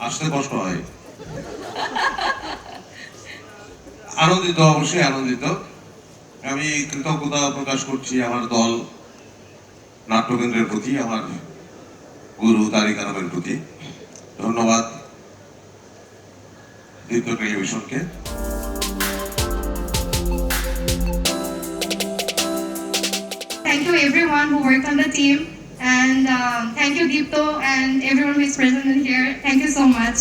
আসতে কষ্ট হয়। আনন্দিত, অবশ্যই আনন্দিত। আমি কৃতজ্ঞতা প্রকাশ করছি আমার দল নাট্যকেন্দ্রের প্রতি, আমার গুরু তারিক আনামের প্রতি। ধন্যবাদ দীপ্ত টেলিভিশনকে। Thank you everyone who worked on the team, and thank you Deepto and everyone who is present in here. Thank you so much.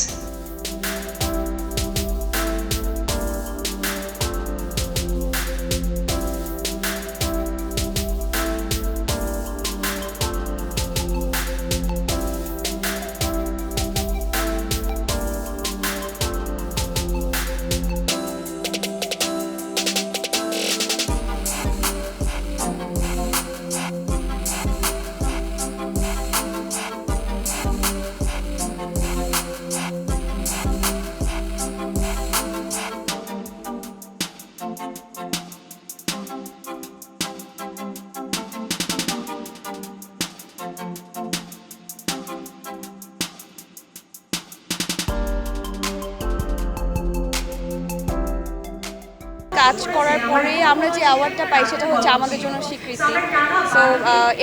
কাজ করার পরে আমরা যে অ্যাওয়ার্ডটা পাই সেটা হচ্ছে আমাদের জন্য স্বীকৃতি। সো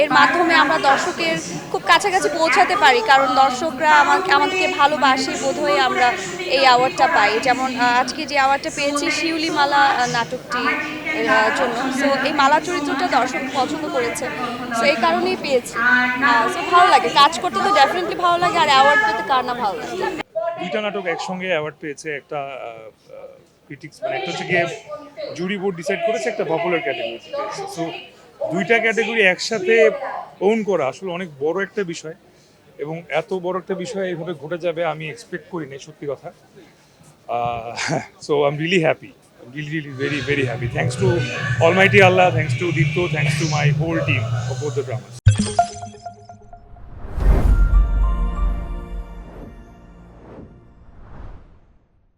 এর মাধ্যমে আমরা দর্শকের খুব কাছাকাছি পৌঁছাতে পারি, কারণ দর্শকরা আমাদেরকে ভালোবাসে বোধহয় আমরা এই অ্যাওয়ার্ডটা পাই। যেমন আজকে যে অ্যাওয়ার্ডটা পেয়েছি শিউলি মালা নাটকটি জন্য। সো এই মালা চরিত্রটা দর্শক পছন্দ করেছে, সো এই কারণেই পেয়েছি। সো ভালো লাগে, কাজ করতে তো ডেফিনেটলি ভালো লাগে, আর অ্যাওয়ার্ড পেতে কার না ভালো লাগে। দুইটা নাটক একসঙ্গে অ্যাওয়ার্ড পেয়েছে, একটা ক্রিটিক্স মানে একটা হচ্ছে গিয়ে জুরি বোর্ড ডিসাইড করেছে, একটা পপুলার ক্যাটাগরি পেয়েছে। সো দুইটা ক্যাটাগরি একসাথে ওন করা আসলে অনেক বড় একটা বিষয়, এবং এত বড় একটা বিষয় এইভাবে ঘটে যাবে আমি এক্সপেক্ট করিনি, সত্যি কথা। So I am really happy, really very happy. Thanks to Almighty Allah, thanks to Deepto, thanks to my whole team of both the dramas.